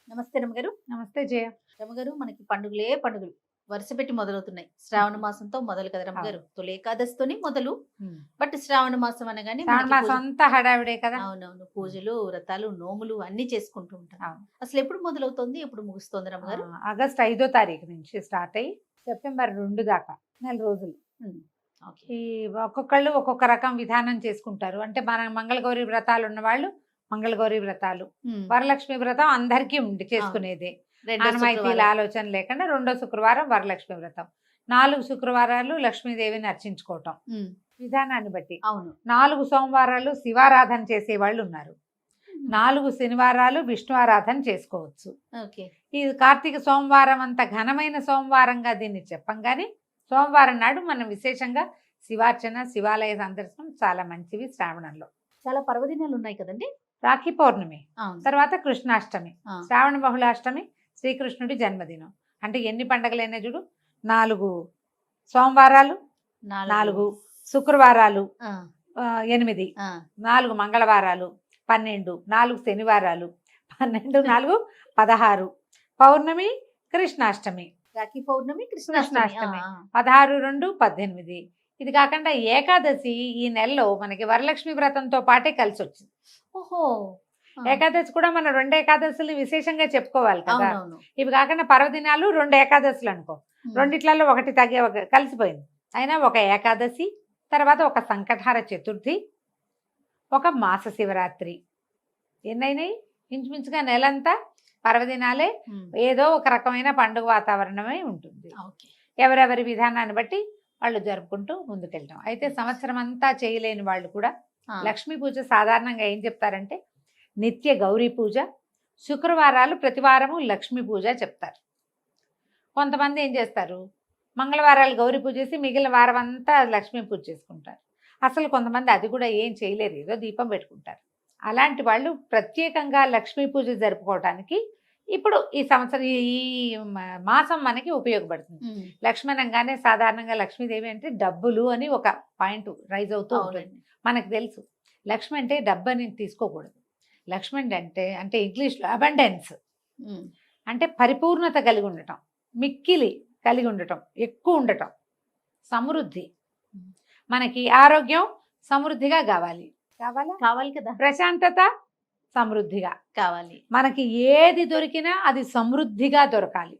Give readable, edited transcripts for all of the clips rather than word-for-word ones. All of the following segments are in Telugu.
నమస్తే రమగారు. నమస్తే జయ. రమగారు, మనకి పండుగలే పండుగలు వరుస పెట్టి మొదలవుతున్నాయి. శ్రావణ మాసంతో మొదలు కదా రమగారు. అవును. తొలి ఏకాదశితోని మొదలు. హ్మ్. బట్ శ్రావణ మాసం అనగానే శ్రావణ మనకి మాసం అంతా హడావిడే కదా. అవునవును, పూజలు, వ్రతాలు, నోములు అన్ని చేసుకుంటూ ఉంటాం. అవును. అసలు ఎప్పుడు మొదలవుతుంది, ఎప్పుడు ముగుస్తుంది రమగారు? ఆగస్ట్ 5వ తారీఖు నుంచి స్టార్ట్ అయ్యి సెప్టెంబర్ 2 దాకా నెల రోజులు. ఉమ్, ఓకే. ఈ ఒక్కొక్కళ్ళు ఒక్కొక్క రకం విధానం చేసుకుంటారు. అంటే మన మంగళగౌరి వ్రతాలు ఉన్న వాళ్ళు మంగళగౌరి వ్రతాలు, వరలక్ష్మి వ్రతం అందరికీ ఉంది చేసుకునేదే. రెండో ఆనవాయితీల శుక్రవారం. ఆలోచన లేకుండా రెండో శుక్రవారం వరలక్ష్మి వ్రతం, 4 శుక్రవారాలు లక్ష్మీదేవిని అర్చించుకోవటం ఉమ్, విధానాన్ని బట్టి. అవును. 4 సోమవారాలు శివారాధన చేసే వాళ్ళు ఉన్నారు. 4 శనివారాలు విష్ణు ఆరాధన చేసుకోవచ్చు. ఓకే. ఈ కార్తీక సోమవారం అంత ఘనమైన సోమవారంగా దీన్ని చెప్పం కానీ సోమవారం నాడు మనం విశేషంగా శివార్చన, శివాలయ సందర్శనం చాలా మంచివి. శ్రావణంలో చాలా పర్వదినాలు ఉన్నాయి కదండి. రాఖీ పౌర్ణమి, అవును. తర్వాత కృష్ణాష్టమి, ఆ, శ్రావణ బహుళాష్టమి, శ్రీకృష్ణుడి జన్మదినం. అంటే ఎన్ని పండగలైనా చూడు, 4 సోమవారాలు, 4 శుక్రవారాలు, ఆ, 8, ఆ, 4 మంగళవారాలు, 12, 4 శనివారాలు, 12, 4, 16, పౌర్ణమి, కృష్ణాష్టమి, రాఖీ పౌర్ణమి, కృష్ణాష్టమి. కృష్ణాష్టమి, 16, 2, 18. ఇది కాకుండా ఏకాదశి ఈ నెలలో మనకి వరలక్ష్మి వ్రతంతో పాటే కలిసి వచ్చింది. ఓహో. ఆ, ఏకాదశి కూడా మనం 2 ఏకాదశులు విశేషంగా చెప్పుకోవాలి కదా. అవునవును. ఇవి కాకుండా పర్వదినాలు 2 ఏకాదశులు అనుకో, రెండిట్లలో ఒకటి తగ్గే కలిసిపోయింది. అయినా ఒక ఏకాదశి, తర్వాత ఒక సంకటహార చతుర్థి, ఒక మాస శివరాత్రి, ఎన్నైనాయి ఇంచుమించుగా నెలంతా పర్వదినాలే. ఉమ్, ఏదో ఒక రకమైన పండుగ వాతావరణమే ఉంటుంది. ఓకే. ఎవరెవరి విధానాన్ని బట్టి వాళ్ళు జరుపుకుంటూ ముందుకెళ్ళడం. అయితే సంవత్సరం అంతా చేయలేని వాళ్ళు కూడా ఆ, లక్ష్మీ పూజ సాధారణంగా ఏం చెప్తారంటే నిత్య గౌరీ పూజ, శుక్రవారాలు ప్రతివారము లక్ష్మీ పూజ చెప్తారు. కొంతమంది ఏం చేస్తారు, మంగళవారాలు గౌరీ పూజ చేసి మిగిలిన వారం అంతా లక్ష్మీ పూజ చేసుకుంటారు. అసలు కొంతమంది అది కూడా ఏం చేయలేరు, ఏదో దీపం పెట్టుకుంటారు. అలాంటి వాళ్ళు ప్రత్యేకంగా లక్ష్మీ పూజ జరుపుకోవటానికి ఇప్పుడు ఈ సంవత్సరం ఈ మాసం మనకి ఉపయోగపడుతుంది. ఉమ్, లక్ష్మణంగానే సాధారణంగా లక్ష్మీదేవి అంటే డబ్బులు అని ఒక పాయింట్ రైజ్ అవుతూ ఉంటుంది. అవునండి. మనకు తెలుసు లక్ష్మి అంటే డబ్బు అని తీసుకోకూడదు. లక్ష్మి అంటే ఇంగ్లీష్లో అబండెన్స్ ఉమ్, అంటే పరిపూర్ణత కలిగి ఉండటం, మిక్కిలి కలిగి ఉండటం, ఎక్కువ ఉండటం, సమృద్ధి. మనకి ఆరోగ్యం సమృద్ధిగా కావాలి, కావాలి కదా. ప్రశాంతత సమృద్ధిగా కావాలి. మనకి ఏది దొరికినా అది సమృద్ధిగా దొరకాలి.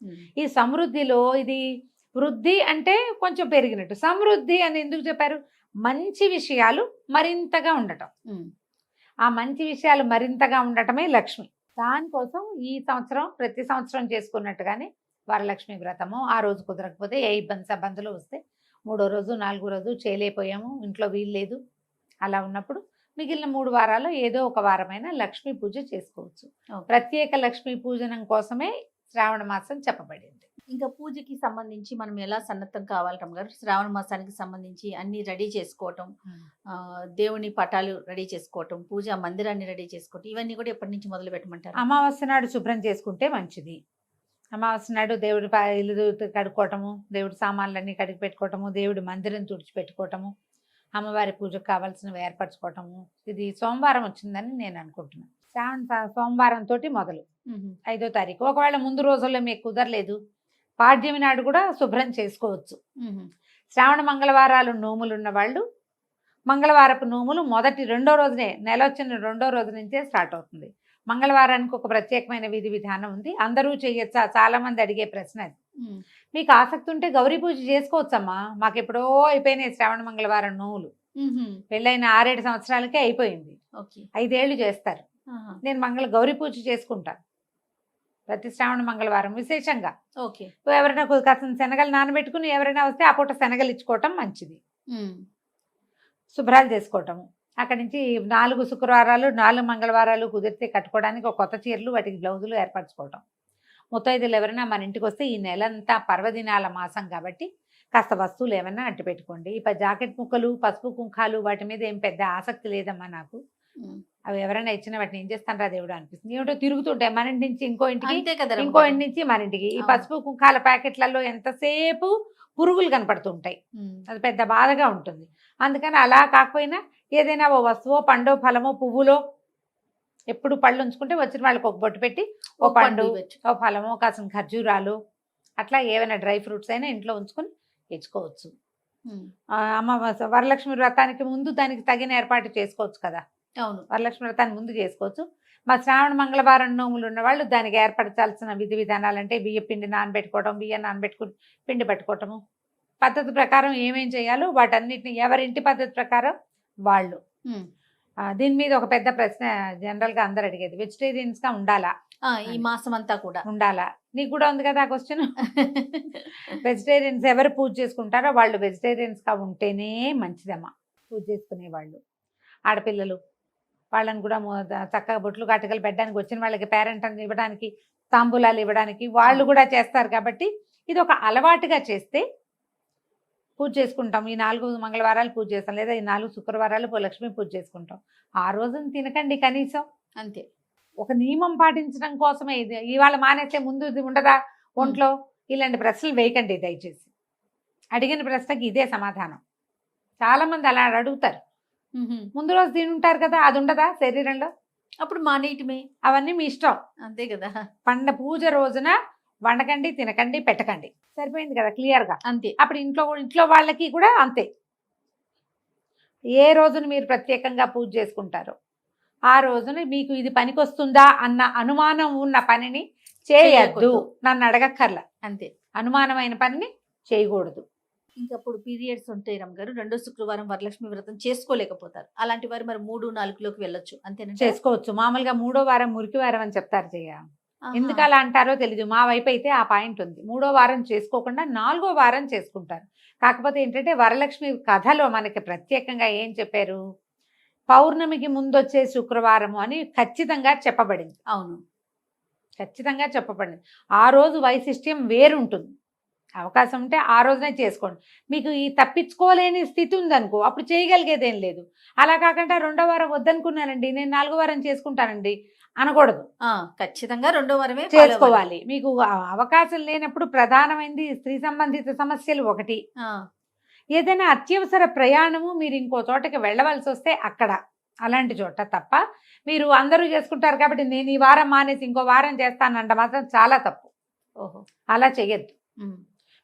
ఉమ్, ఈ సమృద్ధిలో ఇది వృద్ధి అంటే కొంచెం పెరిగినట్టు, సమృద్ధి అని ఎందుకు చెప్పారు, మంచి విషయాలు మరింతగా ఉండటం. ఉమ్, ఆ మంచి విషయాలు మరింతగా ఉండటమే లక్ష్మి. దానికోసం ఈ సంవత్సరం ప్రతి సంవత్సరం చేసుకున్నట్టుగానే వరలక్ష్మి వ్రతము, ఆ రోజు కుదరకపోతే ఏ ఇబ్బందులు వస్తే 3వ రోజు 4వ రోజు చేయలేకపోయాము, ఇంట్లో వీలు లేదు, అలా ఉన్నప్పుడు మిగిలిన 3 వారాలు ఏదో ఒక వారమైన లక్ష్మీ పూజ చేసుకోవచ్చు. ఓకే. ప్రత్యేక లక్ష్మీ పూజనం కోసమే శ్రావణ మాసం చెప్పబడింది. ఇంకా పూజకి సంబంధించి మనం ఎలా సన్నద్ధం కావాలి రమ్మగారు? శ్రావణ మాసానికి సంబంధించి అన్ని రెడీ చేసుకోవటం, దేవుని పటాలు రెడీ చేసుకోవటం, పూజా మందిరాన్ని రెడీ చేసుకోవటం, ఇవన్నీ కూడా ఎప్పటి నుంచి మొదలు పెట్టమంటారు? అమావాస్య నాడు శుభ్రం చేసుకుంటే మంచిది. అమావాస్య నాడు దేవుడి ఇల్లు కడుక్కోవటము, దేవుడి సామాన్లన్నీ కడిగి పెట్టుకోవటము, దేవుడి మందిరం తుడిచిపెట్టుకోవటము, అమ్మవారి పూజకు కావాల్సినవి ఏర్పరచుకోవటము. ఇది సోమవారం వచ్చిందని నేను అనుకుంటున్నాను. సోమవారం తోటి మొదలు 5వ తారీఖు. ఒకవేళ ముందు రోజుల్లో మీకు కుదరలేదు, పాడ్యమి నాడు కూడా శుభ్రం చేసుకోవచ్చు. శ్రావణ మంగళవారాలు నోములు ఉన్న వాళ్ళు మంగళవారపు నోములు రెండో రోజునే, నెల వచ్చిన 2వ రోజు నుంచే స్టార్ట్ అవుతుంది. మంగళవారానికి ఒక ప్రత్యేకమైన విధి విధానం ఉంది. అందరూ చేయొచ్చా, చాలా మంది అడిగే ప్రశ్న అది. మీకు ఆసక్తి ఉంటే గౌరీ పూజ చేసుకోవచ్చమ్మా. మాకు ఎప్పుడో అయిపోయినాయి శ్రావణ మంగళవారం నోములు. పెళ్ళైన 6-7 సంవత్సరాలకే అయిపోయింది. 5 ఏళ్ళు చేస్తారు. నేను గౌరీ పూజ చేసుకుంటాను ప్రతి శ్రావణ మంగళవారం విశేషంగా. ఓకే. ఎవరైనా కాస్త శనగలు నానబెట్టుకుని ఎవరైనా వస్తే ఆ పూట శనగలు ఇచ్చుకోవటం మంచిది. శుభ్రాలు చేసుకోవటము, అక్కడి నుంచి 4 శుక్రవారాలు 4 మంగళవారాలు కుదిరితే కట్టుకోవడానికి ఒక కొత్త చీరలు, వాటికి బ్లౌజులు ఏర్పరచుకోవటం. ముత్తైదులు ఎవరైనా మన ఇంటికి వస్తే ఈ నెలంతా పర్వదినాల మాసం కాబట్టి కాస్త వస్తువులు ఏమైనా అట్టు పెట్టుకోండి. జాకెట్ ముక్కలు, పసుపు కుంకాలు వాటి మీద ఏం పెద్ద ఆసక్తి లేదమ్మా నాకు. అవి ఎవరైనా ఇచ్చిన వాటిని ఏం చేస్తాను రా దేవుడు అనిపిస్తుంది. ఏమిటో తిరుగుతుంటాయి మన ఇంటి నుంచి ఇంకో ఇంటికి, ఇంకో ఇంటి నుంచి మన ఇంటికి. ఈ పసుపు కుంకాల ప్యాకెట్లలో ఎంతసేపు పురుగులు కనపడుతుంటాయి, అది పెద్ద బాధగా ఉంటుంది. అందుకని అలా కాకపోయినా ఏదైనా ఓ వస్తువో, పండో, ఫలమో, పువ్వులో ఎప్పుడు పళ్ళు ఉంచుకుంటే వచ్చిన వాళ్ళకి ఒక బొట్టు పెట్టి ఓ పండు ఓ ఫలము కాసిన ఖర్జూరాలు అట్లా ఏమైనా డ్రై ఫ్రూట్స్ అయినా ఇంట్లో ఉంచుకొని తెచ్చుకోవచ్చు. అమ్మ వరలక్ష్మి వ్రతానికి ముందు దానికి తగిన ఏర్పాటు చేసుకోవచ్చు కదా. అవును, వరలక్ష్మి వ్రతాన్ని ముందు చేసుకోవచ్చు. మా శ్రావణ మంగళవారం నోములు ఉన్న వాళ్ళు దానికి ఏర్పరచాల్సిన విధి విధానాలు అంటే బియ్య పిండి నానబెట్టుకోవడం, బియ్యం నానబెట్టుకుని పిండి పట్టుకోవటము, పద్ధతి ప్రకారం ఏమేం చేయాలో వాటన్నిటిని ఎవరింటి పద్ధతి ప్రకారం వాళ్ళు. దీని మీద ఒక పెద్ద ప్రశ్న జనరల్గా అందరు అడిగేది, వెజిటేరియన్స్గా ఉండాలా ఈ మాసం అంతా కూడా ఉండాలా? నీకు కూడా ఉంది కదా ఆ క్వశ్చన్. వెజిటేరియన్స్ ఎవరు పూజ చేసుకుంటారో వాళ్ళు వెజిటేరియన్స్గా ఉంటేనే మంచిదమ్మా. పూజ చేసుకునే వాళ్ళు ఆడపిల్లలు వాళ్ళని కూడా చక్కగా బొట్లు కాటుకలు పెట్టడానికి, వచ్చిన వాళ్ళకి పేరెంట్ అని ఇవ్వడానికి, తాంబూలాలు ఇవ్వడానికి వాళ్ళు కూడా చేస్తారు. కాబట్టి ఇది ఒక అలవాటుగా చేస్తే పూజ చేసుకుంటాం. ఈ 4 మంగళవారాలు పూజ చేస్తాం, లేదా ఈ 4 శుక్రవారాలు లక్ష్మీ పూజ చేసుకుంటాం. ఆ రోజున తినకండి కనీసం. అంతే, ఒక నియమం పాటించడం కోసమే. ఇది ఇవాళ మానేస్తే ముందు ఇది ఉండదా ఒంట్లో? ఇలాంటి ప్రశ్నలు వేయకండి దయచేసి. అడిగిన ప్రశ్నకి ఇదే సమాధానం. చాలా మంది అలా అడుగుతారు. ముందు రోజు తినుంటారు కదా, అది ఉండదా శరీరంలో? అప్పుడు మానేయటమే. అవన్నీ మీ ఇష్టం, అంతే కదా. పూజ రోజున వండకండి, తినకండి, పెట్టకండి, సరిపోయింది కదా, క్లియర్గా. అంతే. అప్పుడు ఇంట్లో వాళ్ళకి కూడా అంతే. ఏ రోజున మీరు ప్రత్యేకంగా పూజ చేసుకుంటారో ఆ రోజున మీకు ఇది పనికొస్తుందా అన్న అనుమానం ఉన్న పనిని చేయొద్దు. నన్ను అడగక్కర్లా. అంతే, అనుమానమైన పనిని చేయకూడదు. ఇంకప్పుడు పీరియడ్స్ ఉంటాయి రమ్మగారు, 2వ శుక్రవారం వరలక్ష్మి వ్రతం చేసుకోలేకపోతారు. అలాంటి వారు మరి 3, 4లోకి వెళ్ళొచ్చు, అంతేనా? చేసుకోవచ్చు. మామూలుగా 3వ వారం మురికి వారం అని చెప్తారు చెయ్య. ఎందుకు అలా అంటారో తెలీదు. మా వైపు అయితే ఆ పాయింట్ ఉంది. 3వ వారం చేసుకోకుండా 4వ వారం చేసుకుంటారు. కాకపోతే ఏంటంటే వరలక్ష్మి కథలో మనకి ప్రత్యేకంగా ఏం చెప్పారు, పౌర్ణమికి ముందు వచ్చే శుక్రవారము అని ఖచ్చితంగా చెప్పబడింది. అవును, ఖచ్చితంగా చెప్పబడింది. ఆ రోజు వైశిష్ట్యం వేరుంటుంది. అవకాశం ఉంటే ఆ రోజునే చేసుకోండి. మీకు ఈ తప్పించుకోలేని స్థితి ఉందనుకో అప్పుడు చేయగలిగేది ఏం లేదు. అలా కాకుండా 2వ వారం వద్దనుకున్నానండి, నేను 4వ వారం చేసుకుంటానండి అనకూడదు. ఖచ్చితంగా 2వ వారమే చేసుకోవాలి. మీకు అవకాశం లేనప్పుడు ప్రధానమైనది స్త్రీ సంబంధిత సమస్యలు ఒకటి, ఏదైనా అత్యవసర ప్రయాణము మీరు ఇంకో చోటకి వెళ్ళవలసి వస్తే అక్కడ, అలాంటి చోట తప్ప మీరు అందరూ చేసుకుంటారు కాబట్టి నేను ఈ వారం మానేసి ఇంకో వారం చేస్తానంట మాత్రం చాలా తప్పు. అలా చెయ్యొద్దు.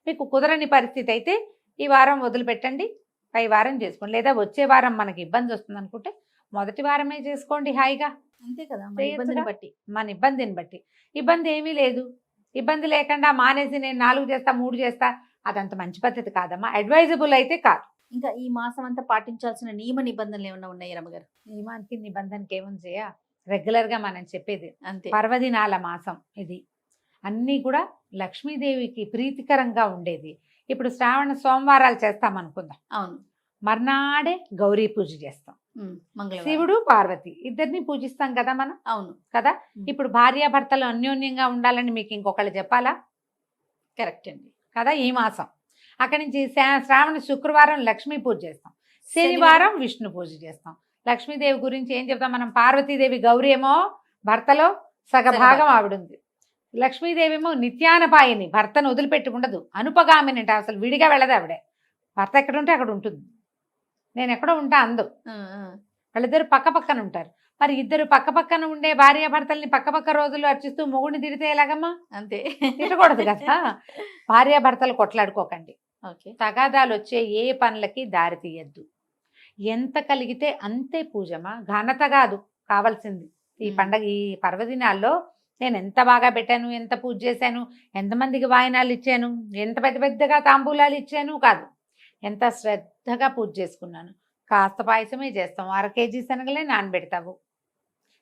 మీకు కుదరని పరిస్థితి అయితే ఈ వారం వదిలిపెట్టండి, పై వారం చేసుకోండి. లేదా వచ్చే వారం మనకి ఇబ్బంది వస్తుంది అనుకుంటే మొదటి వారమే చేసుకోండి హాయిగా. అంతే కదా, మన ఇబ్బందిని బట్టి. ఇబ్బంది ఏమీ లేదు. ఇబ్బంది లేకుండా మానేసి నేను 4 చేస్తా 3 చేస్తా అదంత మంచి పద్ధతి కాదమ్మా. అడ్వైజబుల్ అయితే కాదు. ఇంకా ఈ మాసం అంతా పాటించాల్సిన నియమ నిబంధనలు ఏమన్నా ఉన్నాయి రమ్మగారు? నియమానికి నిబంధనకి ఏముంది చేయ, రెగ్యులర్గా మనం చెప్పేది అంతే. పర్వదినాల మాసం ఇది. అన్నీ కూడా లక్ష్మీదేవికి ప్రీతికరంగా ఉండేది. ఇప్పుడు శ్రావణ సోమవారాలు చేస్తాం అనుకుందాం. అవును, మర్నాడే గౌరీ పూజ చేస్తాం. శివుడు పార్వతి ఇద్దరిని పూజిస్తాం కదా మనం. అవును కదా. ఇప్పుడు భార్యాభర్తలు అన్యోన్యంగా ఉండాలని మీకు ఇంకొకళ్ళు చెప్పాలా? కరెక్ట్ అండి కదా. ఈ మాసం అక్కడి నుంచి శ్రావణ శుక్రవారం లక్ష్మీ పూజ చేస్తాం, శనివారం విష్ణు పూజ చేస్తాం. లక్ష్మీదేవి గురించి ఏం చెప్తాం మనం? పార్వతీదేవి గౌరీ ఏమో భర్తలో సగభాగం ఆవిడుంది. లక్ష్మీదేవి ఏమో నిత్యానపాయిని, భర్తను వదిలిపెట్టి ఉండదు, అనుపగామిని అంటే అసలు విడిగా వెళ్ళదు ఆవిడే. భర్త ఎక్కడ ఉంటే అక్కడ ఉంటుంది, నేను ఎక్కడో ఉంటా అందు. వాళ్ళిద్దరు పక్క పక్కన ఉంటారు. మరి ఇద్దరు పక్క పక్కన ఉండే భార్యాభర్తల్ని పక్క రోజులు అర్చిస్తూ మొగుడిని తిడితే ఎలాగమ్మా? అంతే, తిట్టకూడదు కదా. భార్యాభర్తలు కొట్లాడుకోకండి. తగాదాలు వచ్చే ఏ పనులకి దారి తీయద్దు. ఎంత కలిగితే అంతే పూజమా, ఘనత కాదు కావాల్సింది. ఈ పండగ ఈ పర్వదినాల్లో నేను ఎంత బాగా పెట్టాను, ఎంత పూజ చేశాను, ఎంతమందికి వాయినాలు ఇచ్చాను, ఎంత పెద్దగా తాంబూలాలు ఇచ్చాను కాదు, ఎంత శ్రద్ధగా పూజ చేసుకున్నాను. కాస్త పాయసమే చేస్తాం, 1/2 కేజీ శనగలే నానబెడతావు.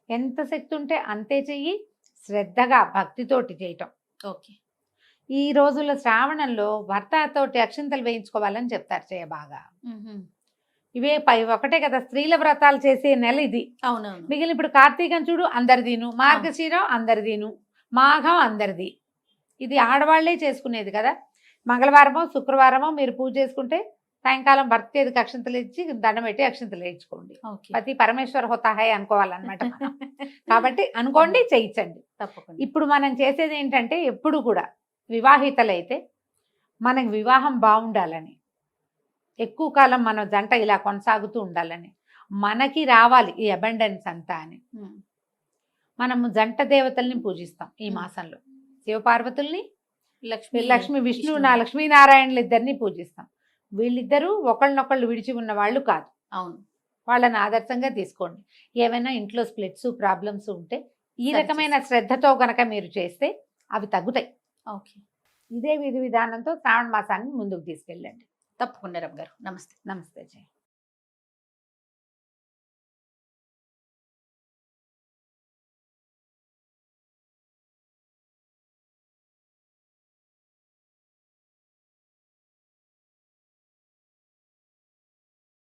ఎంత శక్తి ఉంటే అంతే చెయ్యి, శ్రద్ధగా భక్తితోటి చేయటం. ఓకే. ఈ రోజుల్లో శ్రావణంలో భర్తతోటి అక్షింతలు వేయించుకోవాలని చెప్తారు చేయ బాగా. ఇవే ఒకటే కదా స్త్రీల వ్రతాలు చేసే నెల ఇది. అవునవును. మిగిలిన ఇప్పుడు కార్తీకం చూడు అందరిదీను, మార్గశీరం అందరిదీను, మాఘం అందరిది. ఇది ఆడవాళ్లే చేసుకునేది కదా. మంగళవారమో శుక్రవారమో మీరు పూజ చేసుకుంటే సాయంకాలం భర్త చేతికి అక్షింతలు ఇచ్చి దండం పెట్టి అక్షింతలు వేయించుకోండి. పతి పరమేశ్వర హోతాహే అనుకోవాలన్నమాట. కాబట్టి అనుకోండి, చేయించండి తప్పకుండా. ఇప్పుడు మనం చేసేది ఏంటంటే ఎప్పుడు కూడా వివాహితలైతే మనకు వివాహం బాగుండాలని, ఎక్కువ కాలం మన జంట ఇలా కొనసాగుతూ ఉండాలని, మనకి రావాలి ఈ అబండెన్స్ అంతా అని మనము జంట దేవతల్ని పూజిస్తాం ఈ మాసంలో. శివపార్వతుల్ని, లక్ష్మి విష్ణు లక్ష్మీనారాయణులు ఇద్దరిని పూజిస్తాం. వీళ్ళిద్దరూ ఒకళ్ళనొకళ్ళు విడిచి ఉన్న వాళ్ళు కాదు. అవును. వాళ్ళని ఆదర్శంగా తీసుకోండి. ఏమైనా ఇంట్లో స్ప్లిట్స్ ప్రాబ్లమ్స్ ఉంటే ఈ సరి రకమైన శ్రద్ధతో గనక మీరు చేస్తే అవి తగ్గుతాయి. ఓకే. ఇదే విధి విధానంతో శ్రావణ మాసాన్ని ముందుకు తీసుకెళ్ళండి. తప్పకుండా రమ్య గారు. నమస్తే. నమస్తే జయ.